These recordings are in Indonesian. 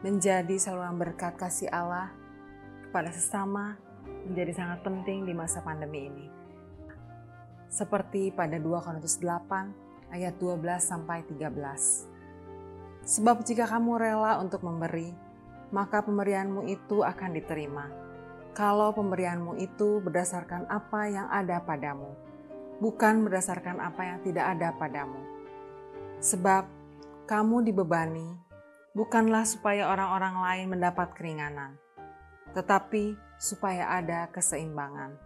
menjadi saluran berkat kasih Allah kepada sesama menjadi sangat penting di masa pandemi ini. Seperti pada 2 Korintus 8 ayat 12-13. Sebab jika kamu rela untuk memberi, maka pemberianmu itu akan diterima. Kalau pemberianmu itu berdasarkan apa yang ada padamu, bukan berdasarkan apa yang tidak ada padamu. Sebab kamu dibebani, bukanlah supaya orang-orang lain mendapat keringanan, tetapi supaya ada keseimbangan.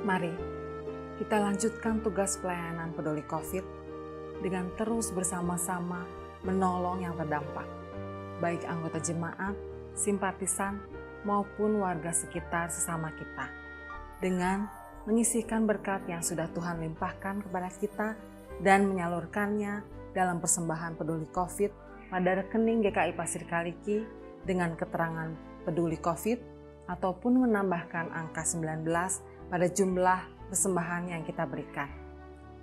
Mari kita lanjutkan tugas pelayanan peduli COVID dengan terus bersama-sama menolong yang terdampak, baik anggota jemaat, simpatisan, maupun warga sekitar sesama kita, dengan menyisihkan berkat yang sudah Tuhan limpahkan kepada kita dan menyalurkannya dalam persembahan peduli COVID pada rekening GKI Pasir Kaliki dengan keterangan peduli COVID ataupun menambahkan angka 19 pada jumlah persembahan yang kita berikan.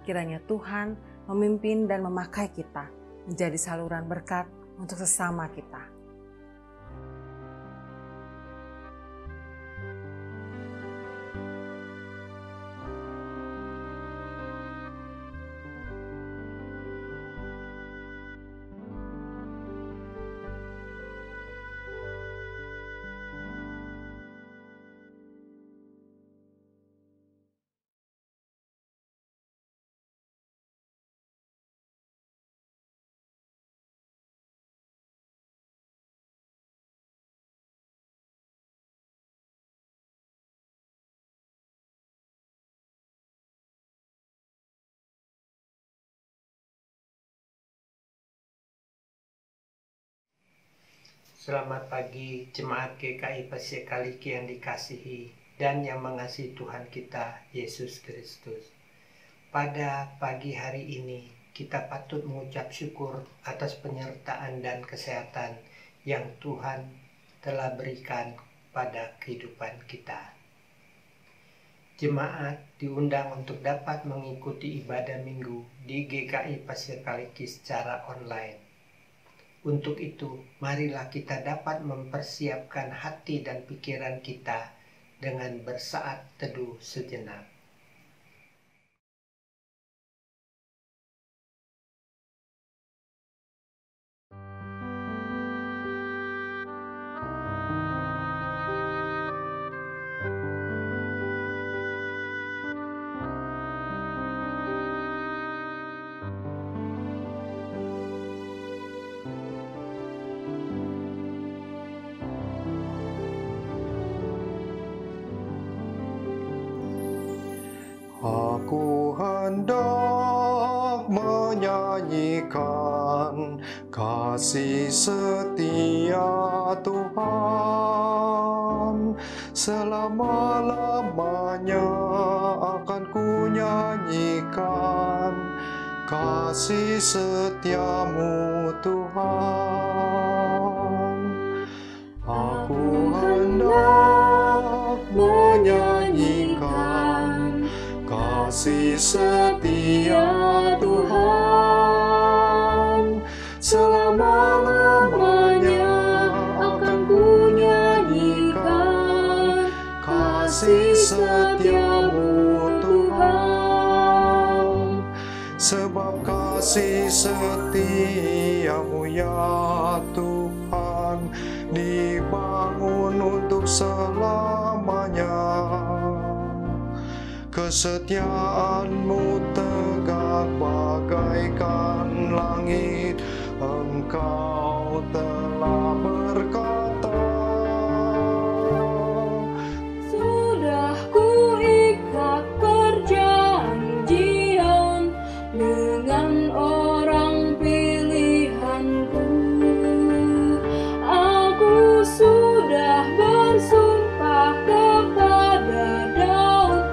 Kiranya Tuhan memimpin dan memakai kita menjadi saluran berkat untuk sesama kita. Selamat pagi Jemaat GKI Pasir Kaliki yang dikasihi dan yang mengasihi Tuhan kita Yesus Kristus. Pada pagi hari ini kita patut mengucap syukur atas penyertaan dan kesehatan yang Tuhan telah berikan pada kehidupan kita. Jemaat diundang untuk dapat mengikuti ibadah minggu di GKI Pasir Kaliki secara online. Untuk itu, marilah kita dapat mempersiapkan hati dan pikiran kita dengan bersaat teduh sejenak. Aku hendak menyanyikan kasih setia Tuhan. Selama-lamanya akan ku nyanyikan kasih setiamu Tuhan. Aku hendak menyanyikan kasih setia Tuhan. Selama-lamanya akan ku nyanyikan kasih setiamu Tuhan. Sebab kasih setiamu ya Tuhan dibangun untuk selamanya. Kesetiaanmu tegak bagaikan langit, Engkau telah berkata, sudah kuikat perjanjian dengan orang pilihanku. Aku sudah bersumpah kepada Daud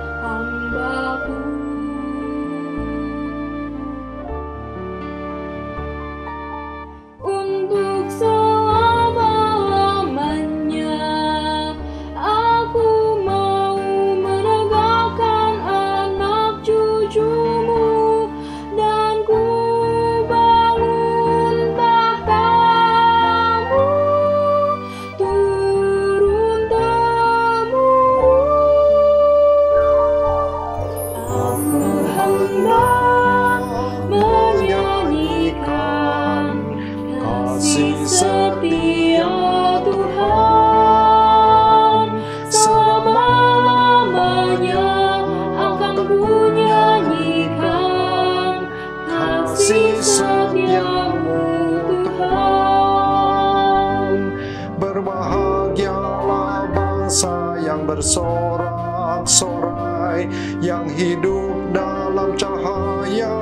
yang hidup dalam cahaya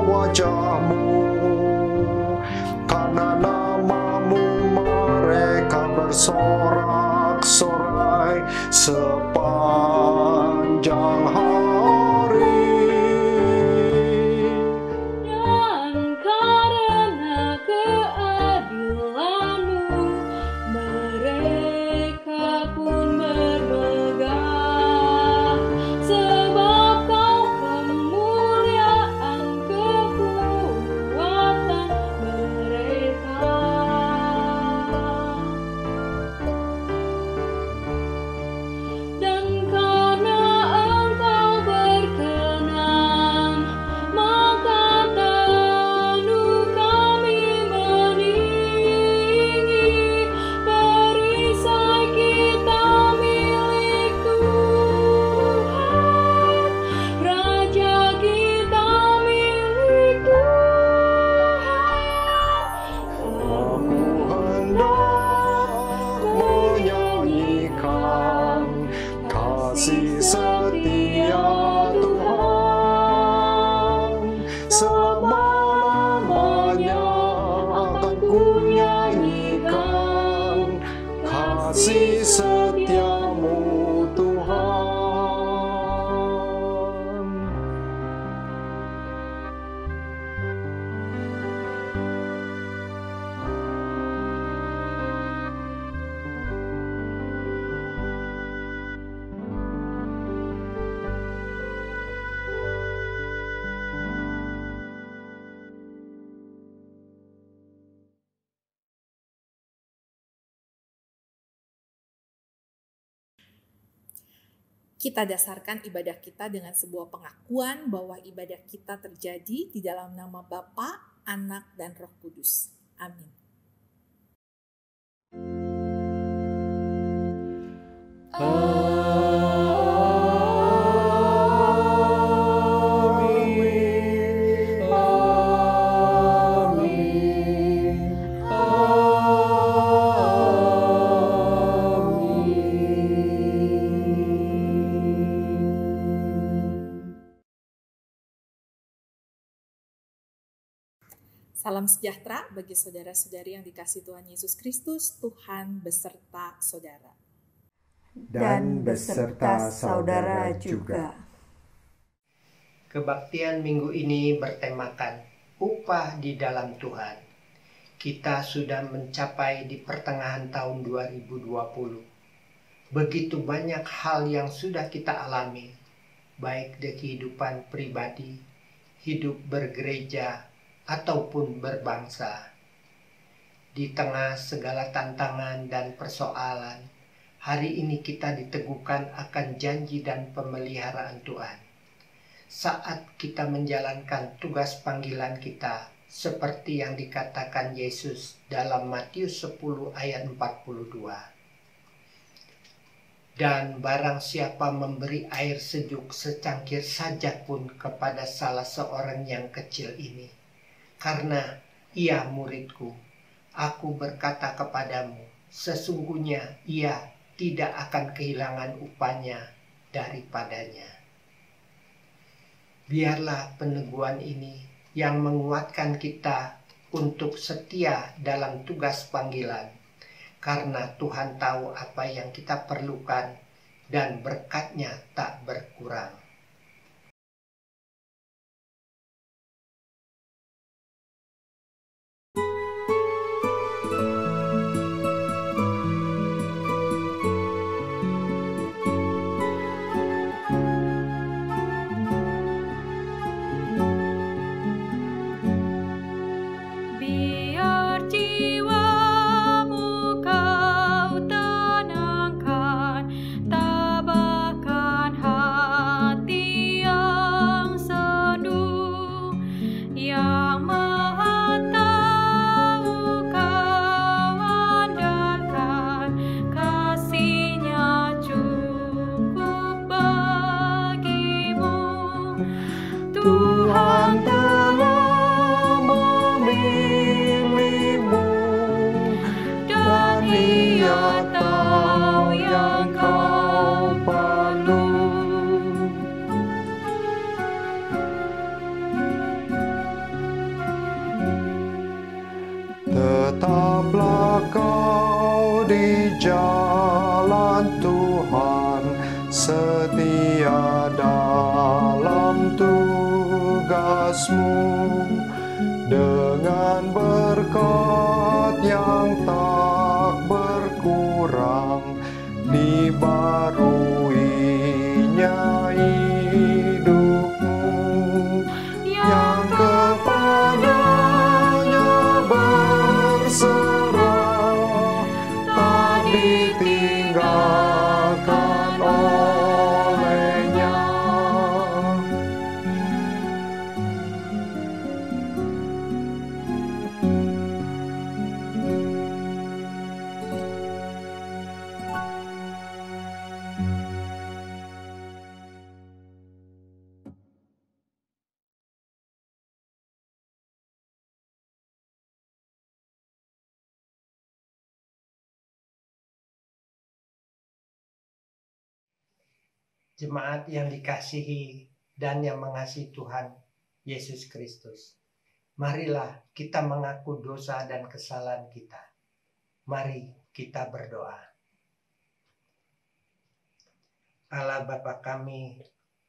wajah-Mu. Karena nama-Mu mereka bersorak-sorai sepanjang hari. Dan karena keadilan-Mu, mereka pun bermegah, sebab Kau kemuliaan kekuatan mereka. Dan karena Engkau berkenan, maka teduh kami meninggi. Perisai kita milik Tuhan, Raja kita milik Tuhan. Aku hendak menyanyikan kasih setia Tuhan. Selama-lamanya akan ku nyanyikan kasih setia-Mu Tuhan. Kita dasarkan ibadah kita dengan sebuah pengakuan bahwa ibadah kita terjadi di dalam nama Bapa, Anak, dan Roh Kudus. Amin. Salam sejahtera bagi saudara-saudari yang dikasihi Tuhan Yesus Kristus. Tuhan beserta saudara. Dan beserta saudara juga. Kebaktian minggu ini bertemakan upah di dalam Tuhan. Kita sudah mencapai di pertengahan tahun 2020. Begitu banyak hal yang sudah kita alami, baik di kehidupan pribadi, hidup bergereja, ataupun berbangsa. Di tengah segala tantangan dan persoalan, hari ini kita diteguhkan akan janji dan pemeliharaan Tuhan. Saat kita menjalankan tugas panggilan kita, seperti yang dikatakan Yesus dalam Matius 10 ayat 42. Dan barang siapa memberi air sejuk secangkir saja pun kepada salah seorang yang kecil ini, karena ia muridku, aku berkata kepadamu, sesungguhnya ia tidak akan kehilangan upahnya daripadanya. Biarlah peneguhan ini yang menguatkan kita untuk setia dalam tugas panggilan, karena Tuhan tahu apa yang kita perlukan dan berkat-Nya tak berkurang. Biar jiwamu kau tenangkan, tabahkan hati yang sendu, yang Maha Tahu kau andalkan, kasih-Nya cukup bagimu. Tuhan telah memilihmu dan Ia tahu yang kau perlu. atasmu dengan berkat yang tak berkurang, dibaruinya hidupmu yang kepadanya berserah, tak ditinggalkan olehnya. Jemaat yang dikasihi dan yang mengasihi Tuhan Yesus Kristus, marilah kita mengaku dosa dan kesalahan kita. Mari kita berdoa. Allah Bapa kami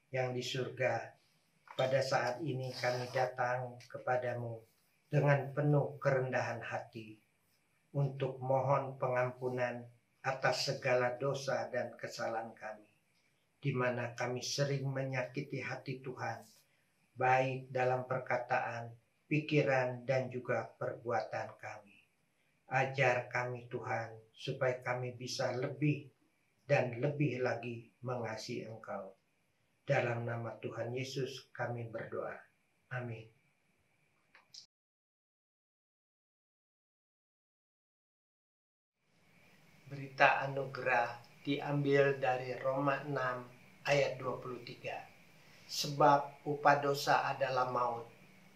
yang di surga, pada saat ini kami datang kepadamu dengan penuh kerendahan hati untuk mohon pengampunan atas segala dosa dan kesalahan kami, di mana kami sering menyakiti hati Tuhan, baik dalam perkataan, pikiran, dan juga perbuatan kami. Ajar kami Tuhan, supaya kami bisa lebih dan lebih lagi mengasihi Engkau. Dalam nama Tuhan Yesus kami berdoa. Amin. Berita anugerah diambil dari Roma 6 ayat 23. Sebab upah dosa adalah maut,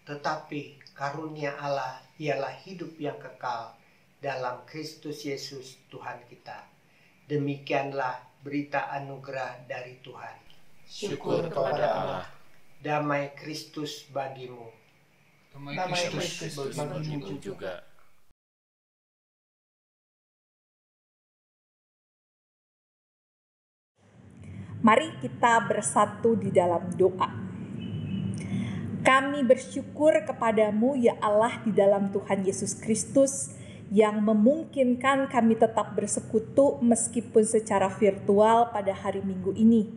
tetapi karunia Allah ialah hidup yang kekal dalam Kristus Yesus Tuhan kita. Demikianlah berita anugerah dari Tuhan. Syukur kepada Allah. Damai Kristus bagimu. Damai Kristus bagimu juga. Mari kita bersatu di dalam doa. Kami bersyukur kepadamu ya Allah di dalam Tuhan Yesus Kristus yang memungkinkan kami tetap bersekutu meskipun secara virtual pada hari Minggu ini.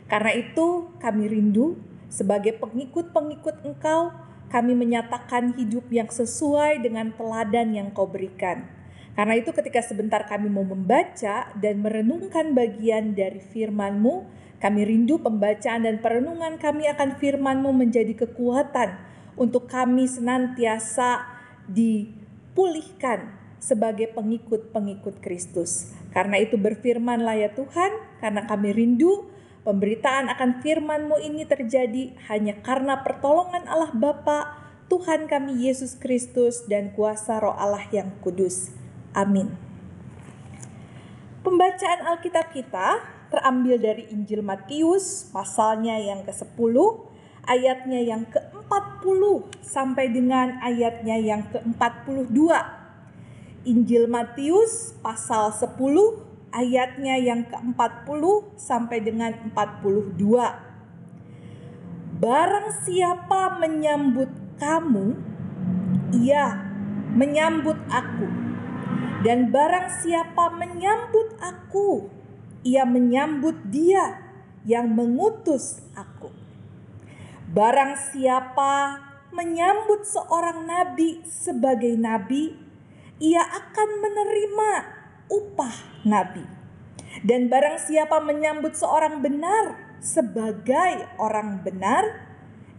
Karena itu kami rindu sebagai pengikut-pengikut Engkau, kami menyatakan hidup yang sesuai dengan teladan yang Kau berikan. Karena itu ketika sebentar kami mau membaca dan merenungkan bagian dari firman-Mu, kami rindu pembacaan dan perenungan kami akan firman-Mu menjadi kekuatan untuk kami senantiasa dipulihkan sebagai pengikut-pengikut Kristus. Karena itu berfirman-Lah ya Tuhan, karena kami rindu pemberitaan akan firman-Mu ini terjadi hanya karena pertolongan Allah Bapa, Tuhan kami Yesus Kristus dan kuasa Roh Allah yang kudus. Amin. Pembacaan Alkitab kita terambil dari Injil Matius pasalnya yang ke-10, ayatnya yang ke-40 sampai dengan ayatnya yang ke-42. Injil Matius pasal 10 ayatnya yang ke-40 sampai dengan 42. Barang siapa menyambut kamu, ia menyambut aku. Dan barang siapa menyambut aku, ia menyambut dia yang mengutus aku. Barang siapa menyambut seorang nabi sebagai nabi, ia akan menerima upah nabi. Dan barang siapa menyambut seorang benar sebagai orang benar,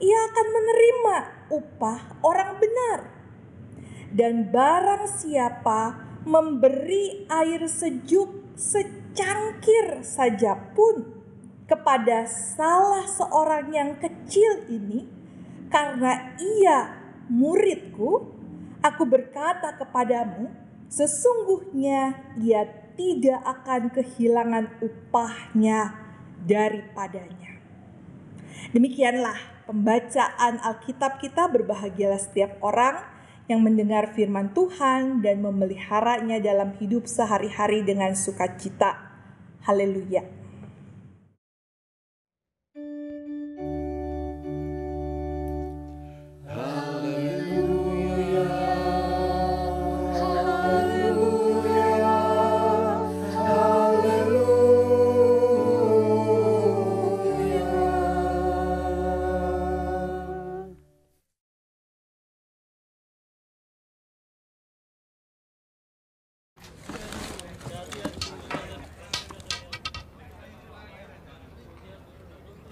ia akan menerima upah orang benar. Dan barang siapa memberi air sejuk secangkir saja pun kepada salah seorang yang kecil ini, karena ia muridku, aku berkata kepadamu, sesungguhnya ia tidak akan kehilangan upahnya daripadanya. Demikianlah pembacaan Alkitab kita. Berbahagialah setiap orang yang mendengar firman Tuhan dan memeliharanya dalam hidup sehari-hari dengan sukacita. Haleluya.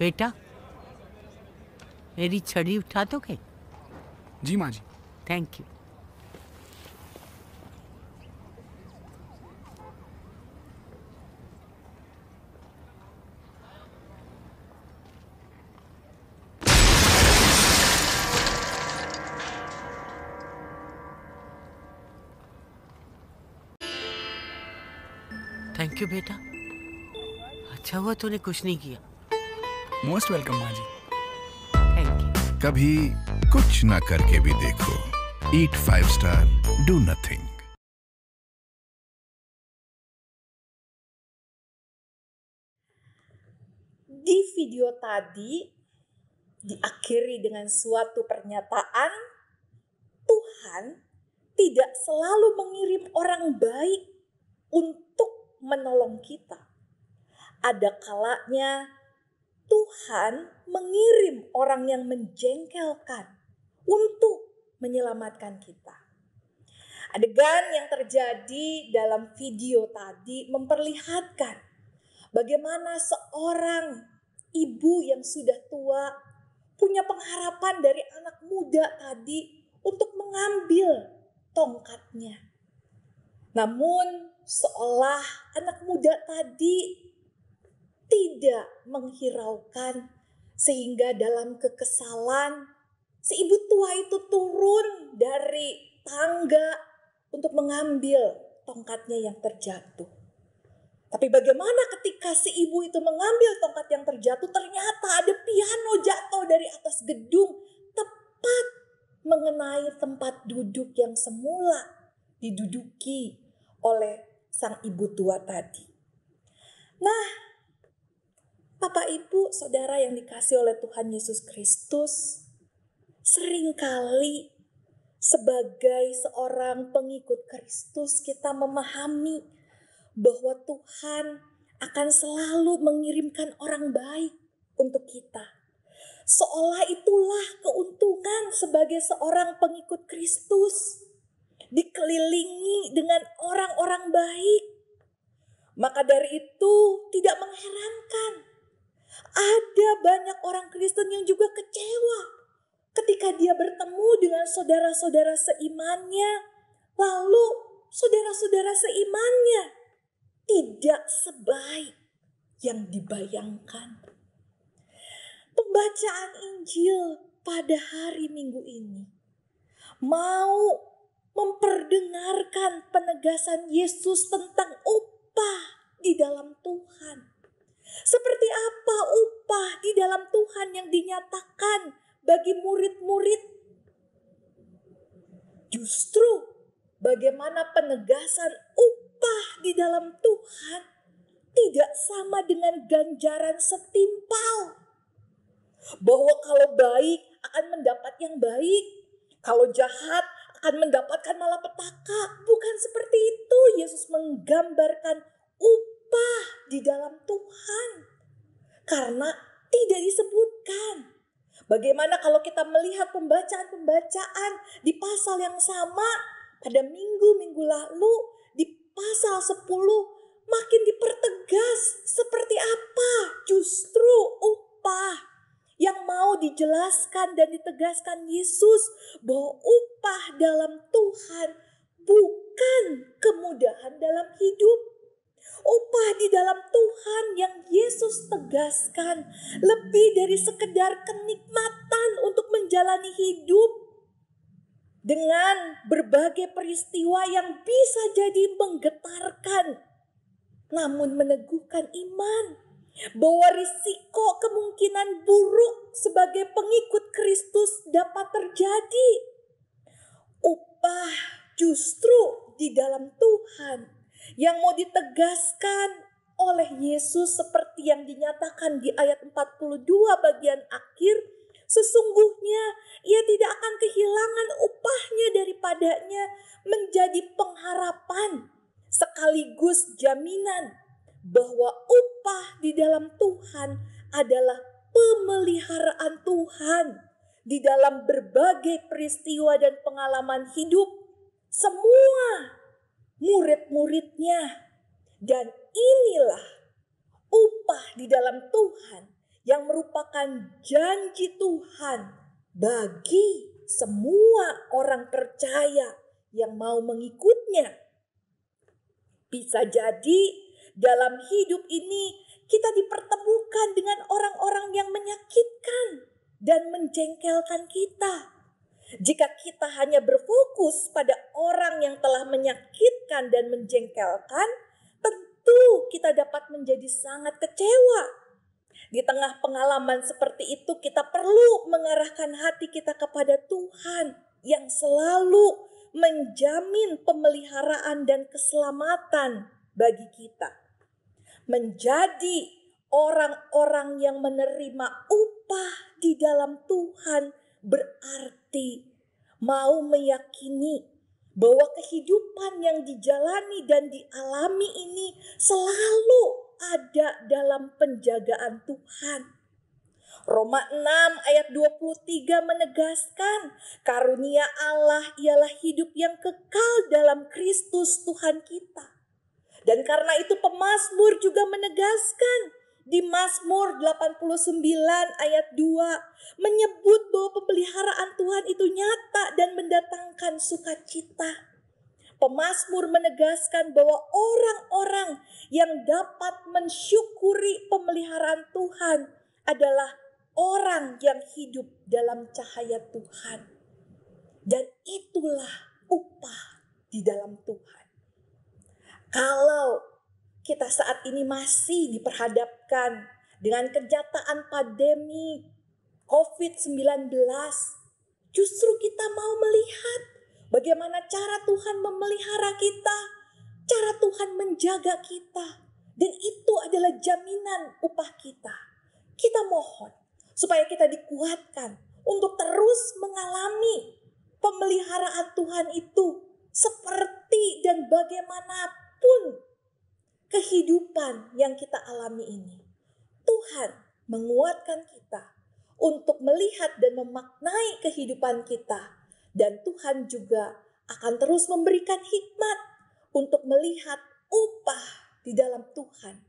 बेटा, मेरी छड़ी उठा दोगे? जी माँ जी। Thank you. Thank you बेटा, अच्छा हुआ तूने कुछ नहीं किया। मोस्ट वेलकम माँ जी। Thank you. कभी कुछ ना करके भी देखो। Eat 5 star, do nothing. Di video tadi diakhiri dengan suatu pernyataan, Tuhan tidak selalu mengirim orang baik untuk menolong kita. Ada kalanya Tuhan mengirim orang yang menjengkelkan untuk menyelamatkan kita. Adegan yang terjadi dalam video tadi memperlihatkan bagaimana seorang ibu yang sudah tua punya pengharapan dari anak muda tadi untuk mengambil tongkatnya. Namun seolah anak muda tadi tidak menghiraukan, sehingga dalam kekesalan si ibu tua itu turun dari tangga untuk mengambil tongkatnya yang terjatuh. Tapi bagaimana ketika si ibu itu mengambil tongkat yang terjatuh, ternyata ada piano jatuh dari atas gedung tepat mengenai tempat duduk yang semula diduduki oleh sang ibu tua tadi. Nah, Bapak Ibu Saudara yang dikasihi oleh Tuhan Yesus Kristus, seringkali sebagai seorang pengikut Kristus kita memahami bahwa Tuhan akan selalu mengirimkan orang baik untuk kita. Seolah itulah keuntungan sebagai seorang pengikut Kristus, dikelilingi dengan orang-orang baik. Maka dari itu tidak mengherankan ada banyak orang Kristen yang juga kecewa ketika dia bertemu dengan saudara-saudara seimannya, lalu saudara-saudara seimannya tidak sebaik yang dibayangkan. Pembacaan Injil pada hari Minggu ini mau memperdengarkan penegasan Yesus tentang upah di dalam Tuhan. Seperti apa upah di dalam Tuhan yang dinyatakan bagi murid-murid? Justru bagaimana penegasan upah di dalam Tuhan tidak sama dengan ganjaran setimpal. Bahwa kalau baik akan mendapat yang baik, kalau jahat akan mendapatkan malapetaka. Bukan seperti itu Yesus menggambarkan upah di dalam Tuhan. Karena tidak disebutkan. Bagaimana kalau kita melihat pembacaan-pembacaan di pasal yang sama pada minggu-minggu lalu, di pasal 10 makin dipertegas seperti apa justru upah yang mau dijelaskan dan ditegaskan Yesus, bahwa upah dalam Tuhan bukan kemudahan dalam hidup. Upah di dalam Tuhan yang Yesus tegaskan lebih dari sekedar kenikmatan untuk menjalani hidup dengan berbagai peristiwa yang bisa jadi menggetarkan, namun meneguhkan iman bahwa risiko kemungkinan buruk sebagai pengikut Kristus dapat terjadi. Upah justru di dalam Tuhan yang mau ditegaskan oleh Yesus seperti yang dinyatakan di ayat 42 bagian akhir, sesungguhnya ia tidak akan kehilangan upahnya daripadanya, menjadi pengharapan sekaligus jaminan bahwa upah di dalam Tuhan adalah pemeliharaan Tuhan di dalam berbagai peristiwa dan pengalaman hidup semua murid-muridnya. Dan inilah upah di dalam Tuhan yang merupakan janji Tuhan bagi semua orang percaya yang mau mengikutnya. Bisa jadi dalam hidup ini kita dipertemukan dengan orang-orang yang menyakitkan dan menjengkelkan kita. Jika kita hanya berfokus pada orang yang telah menyakitkan dan menjengkelkan, tentu kita dapat menjadi sangat kecewa. Di tengah pengalaman seperti itu, kita perlu mengarahkan hati kita kepada Tuhan yang selalu menjamin pemeliharaan dan keselamatan bagi kita. Menjadi orang-orang yang menerima upah di dalam Tuhan berarti mau meyakini bahwa kehidupan yang dijalani dan dialami ini selalu ada dalam penjagaan Tuhan. Roma 6 ayat 23 menegaskan karunia Allah ialah hidup yang kekal dalam Kristus Tuhan kita. Dan karena itu pemazmur juga menegaskan di Mazmur 89 ayat 2 menyebut bahwa pemeliharaan Tuhan itu nyata dan mendatangkan sukacita. Pemazmur menegaskan bahwa orang-orang yang dapat mensyukuri pemeliharaan Tuhan adalah orang yang hidup dalam cahaya Tuhan. Dan itulah upah di dalam Tuhan. Kalau kita saat ini masih diperhadapkan dengan kenyataan pandemi COVID-19, justru kita mau melihat bagaimana cara Tuhan memelihara kita, cara Tuhan menjaga kita. Dan itu adalah jaminan upah kita. Kita mohon supaya kita dikuatkan untuk terus mengalami pemeliharaan Tuhan itu seperti dan bagaimanapun kehidupan yang kita alami ini. Tuhan menguatkan kita untuk melihat dan memaknai kehidupan kita. Dan Tuhan juga akan terus memberikan hikmat untuk melihat upah di dalam Tuhan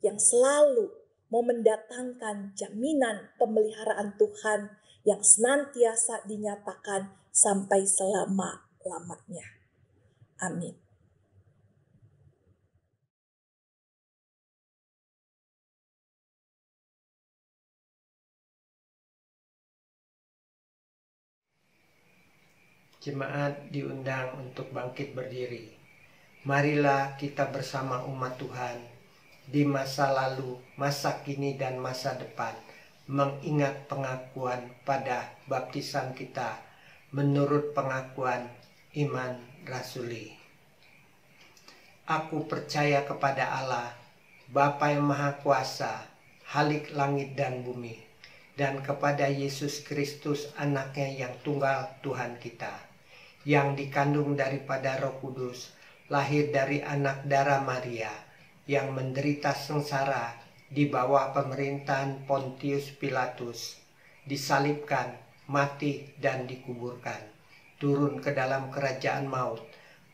yang selalu mau mendatangkan jaminan pemeliharaan Tuhan yang senantiasa dinyatakan sampai selama-lamanya. Amin. Jemaat diundang untuk bangkit berdiri. Marilah kita bersama umat Tuhan di masa lalu, masa kini, dan masa depan mengingat pengakuan pada baptisan kita menurut pengakuan iman rasuli. Aku percaya kepada Allah, Bapa yang Maha Kuasa, Halik langit dan bumi, dan kepada Yesus Kristus anaknya yang tunggal Tuhan kita, yang dikandung daripada Roh Kudus, lahir dari anak darah Maria, yang menderita sengsara di bawah pemerintahan Pontius Pilatus, disalibkan, mati, dan dikuburkan, turun ke dalam kerajaan maut,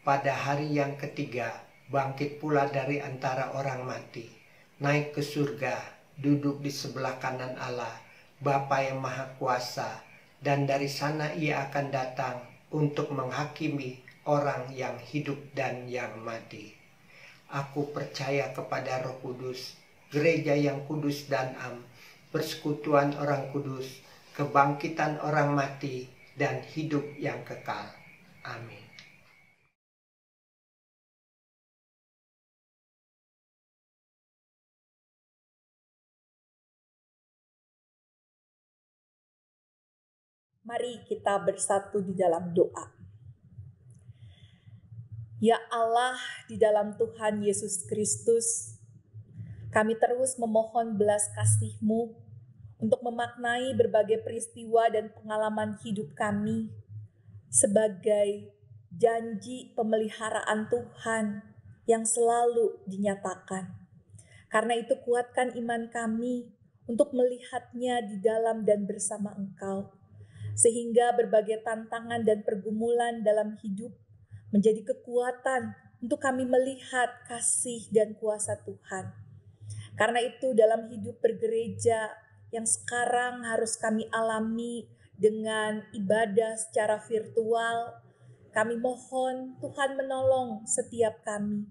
pada hari yang ketiga bangkit pula dari antara orang mati, naik ke surga, duduk di sebelah kanan Allah, Bapa yang Maha Kuasa, dan dari sana ia akan datang untuk menghakimi orang yang hidup dan yang mati. Aku percaya kepada Roh Kudus, gereja yang kudus dan am, persekutuan orang kudus, kebangkitan orang mati, dan hidup yang kekal. Amin. Mari kita bersatu di dalam doa. Ya Allah, di dalam Tuhan Yesus Kristus, kami terus memohon belas kasih-Mu untuk memaknai berbagai peristiwa dan pengalaman hidup kami sebagai janji pemeliharaan Tuhan yang selalu dinyatakan. Karena itu kuatkan iman kami untuk melihatnya di dalam dan bersama Engkau, sehingga berbagai tantangan dan pergumulan dalam hidup menjadi kekuatan untuk kami melihat kasih dan kuasa Tuhan. Karena itu dalam hidup bergereja, yang sekarang harus kami alami dengan ibadah secara virtual. Kami mohon Tuhan menolong setiap kami,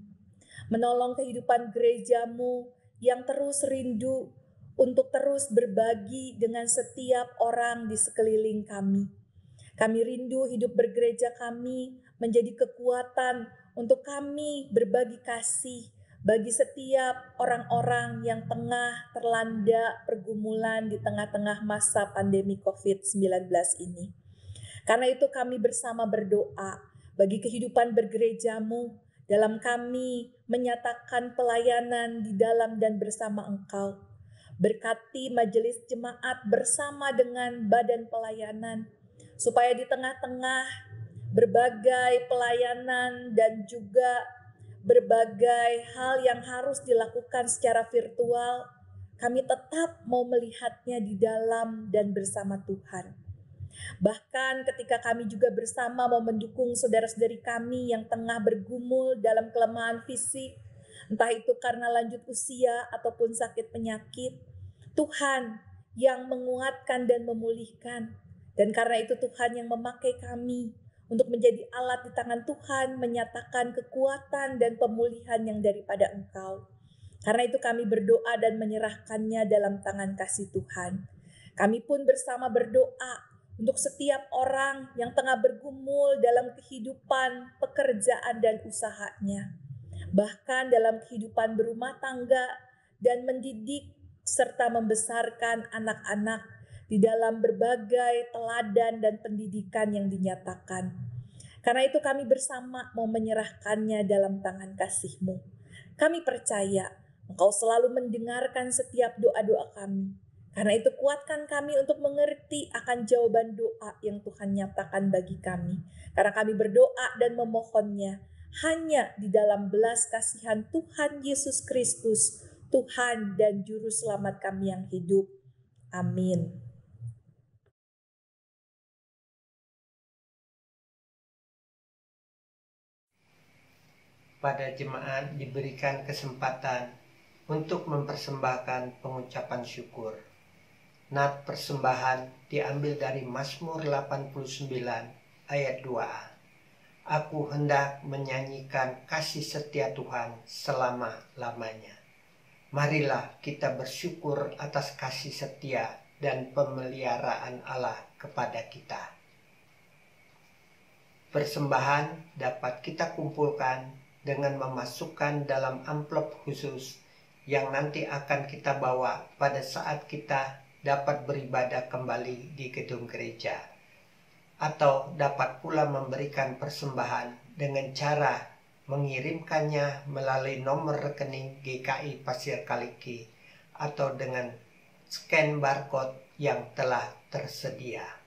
menolong kehidupan gerejamu yang terus rindu untuk terus berbagi dengan setiap orang di sekeliling kami. Kami rindu hidup bergereja kami menjadi kekuatan untuk kami berbagi kasih bagi setiap orang-orang yang tengah terlanda pergumulan di tengah-tengah masa pandemi COVID-19 ini. Karena itu kami bersama berdoa bagi kehidupan bergerejamu dalam kami menyatakan pelayanan di dalam dan bersama Engkau. Berkati majelis jemaat bersama dengan badan pelayanan, supaya di tengah-tengah berbagai pelayanan dan juga berbagai hal yang harus dilakukan secara virtual, kami tetap mau melihatnya di dalam dan bersama Tuhan. Bahkan ketika kami juga bersama mau mendukung saudara-saudari kami yang tengah bergumul dalam kelemahan fisik, entah itu karena lanjut usia ataupun sakit penyakit, Tuhan yang menguatkan dan memulihkan. Dan karena itu Tuhan yang memakai kami untuk menjadi alat di tangan Tuhan, menyatakan kekuatan dan pemulihan yang daripada Engkau. Karena itu kami berdoa dan menyerahkannya dalam tangan kasih Tuhan. Kami pun bersama berdoa untuk setiap orang yang tengah bergumul dalam kehidupan, pekerjaan dan usahanya. Bahkan dalam kehidupan berumah tangga dan mendidik serta membesarkan anak-anak di dalam berbagai teladan dan pendidikan yang dinyatakan. Karena itu kami bersama mau menyerahkannya dalam tangan kasih-Mu. Kami percaya Engkau selalu mendengarkan setiap doa-doa kami. Karena itu kuatkan kami untuk mengerti akan jawaban doa yang Tuhan nyatakan bagi kami. Karena kami berdoa dan memohonnya hanya di dalam belas kasihan Tuhan Yesus Kristus, Tuhan dan Juru Selamat kami yang hidup. Amin. Pada jemaat diberikan kesempatan untuk mempersembahkan pengucapan syukur. Nat persembahan diambil dari Mazmur 89 ayat 2a. Aku hendak menyanyikan kasih setia Tuhan selama-lamanya. Marilah kita bersyukur atas kasih setia dan pemeliharaan Allah kepada kita. Persembahan dapat kita kumpulkan dengan memasukkan dalam amplop khusus yang nanti akan kita bawa pada saat kita dapat beribadah kembali di gedung gereja. Atau dapat pula memberikan persembahan dengan cara mengirimkannya melalui nomor rekening GKI Pasir Kaliki atau dengan scan barcode yang telah tersedia.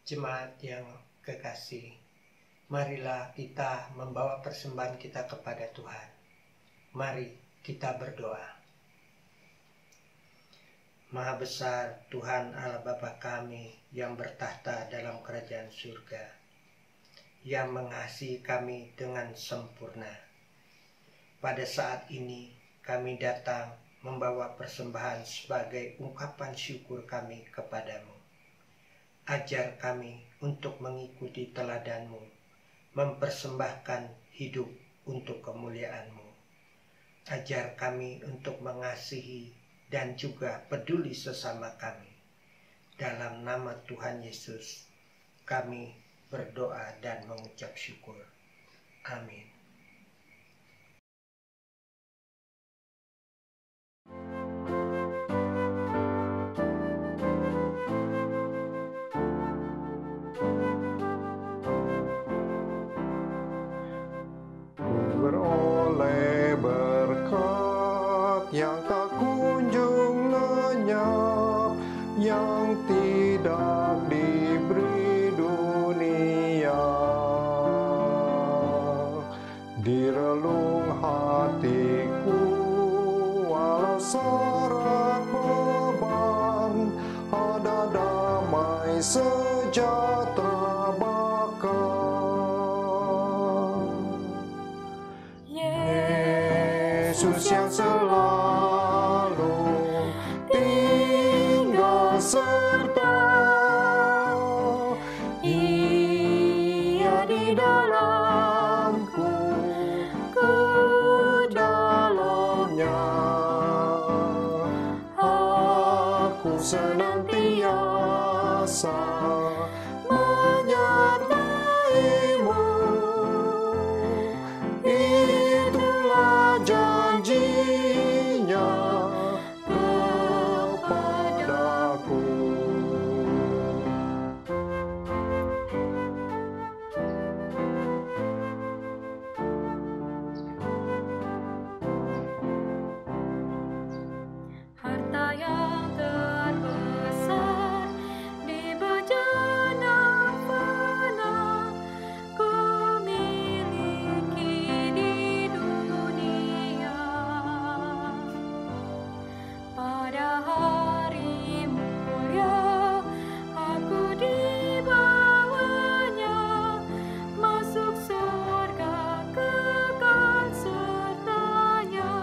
Jemaat yang kekasih, marilah kita membawa persembahan kita kepada Tuhan. Mari kita berdoa. Maha besar Tuhan Allah Bapa kami yang bertahta dalam kerajaan surga, yang mengasihi kami dengan sempurna. Pada saat ini kami datang membawa persembahan sebagai ungkapan syukur kami kepadamu. Ajar kami untuk mengikuti teladan-Mu, mempersembahkan hidup untuk kemuliaan-Mu. Ajar kami untuk mengasihi dan juga peduli sesama kami. Dalam nama Tuhan Yesus, kami berdoa dan mengucap syukur. Amin. Beroleh berkat yang tak kunjung lenyap, yang tidak diberi dunia. Di relung hatiku walau syarat beban, ada damai sejahtera bakal. Yesus yang selalu tinggal serta, Ia di dalamku, ku dalamnya. Aku senantiasa menyertai-Mu. Itulah janjinya kepadaku. Harta yang terbesar di bejana fana ku miliki di dunia. Pada hari mulia aku dibawanya, masuk surga kekal sertanya.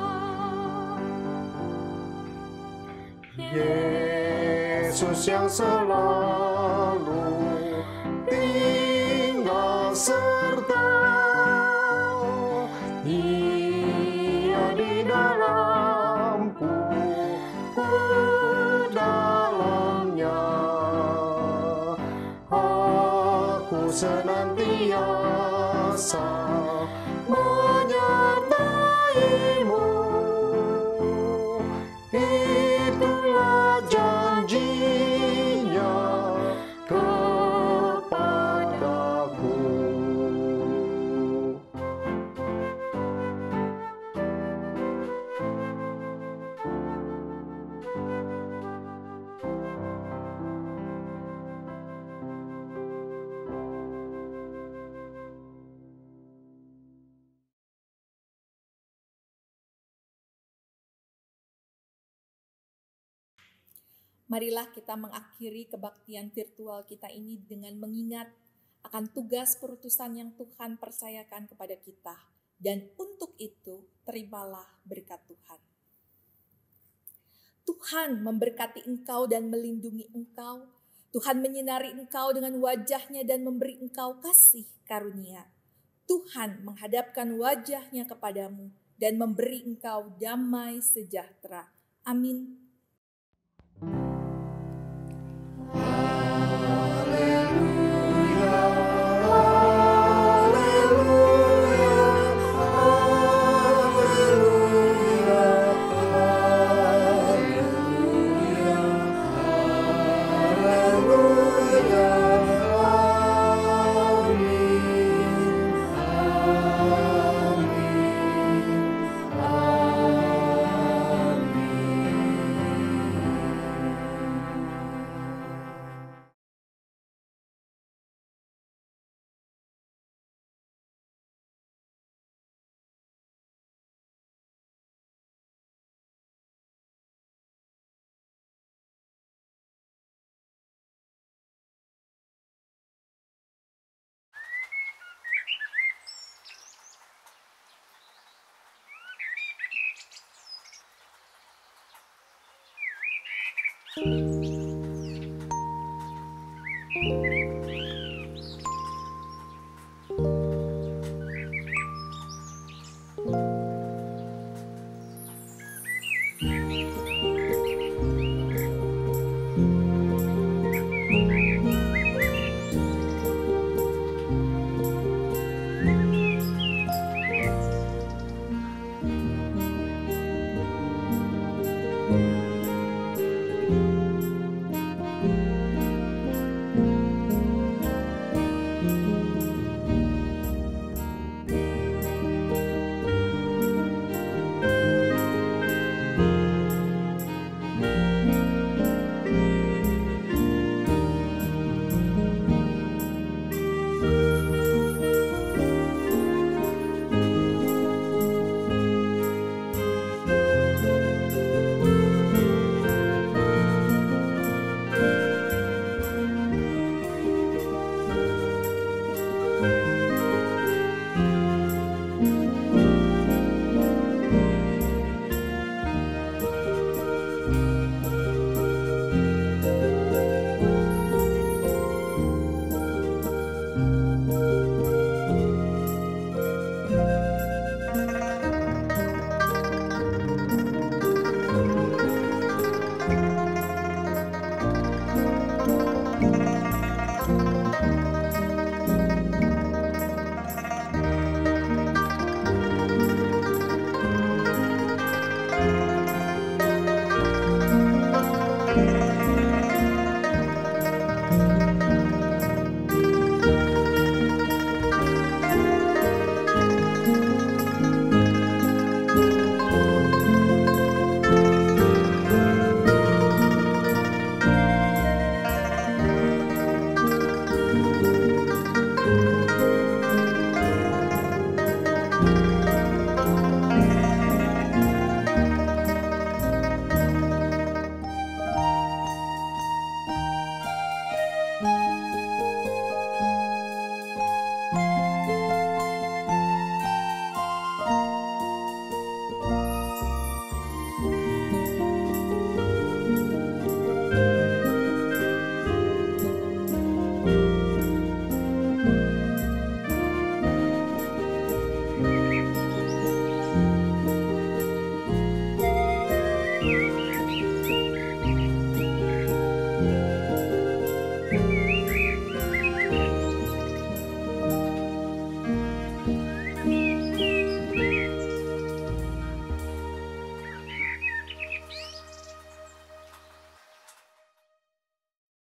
Yesus yang selalu tinggal serta, Ia di dalamku, ku dalamnya. Aku senantiasa menyertai-Mu. Itulah janjinya kepadaku. Marilah kita mengakhiri kebaktian virtual kita ini dengan mengingat akan tugas perutusan yang Tuhan percayakan kepada kita. Dan untuk itu, terimalah berkat Tuhan. Tuhan memberkati engkau dan melindungi engkau. Tuhan menyinari engkau dengan wajah-Nya dan memberi engkau kasih karunia. Tuhan menghadapkan wajah-Nya kepadamu dan memberi engkau damai sejahtera. Amin.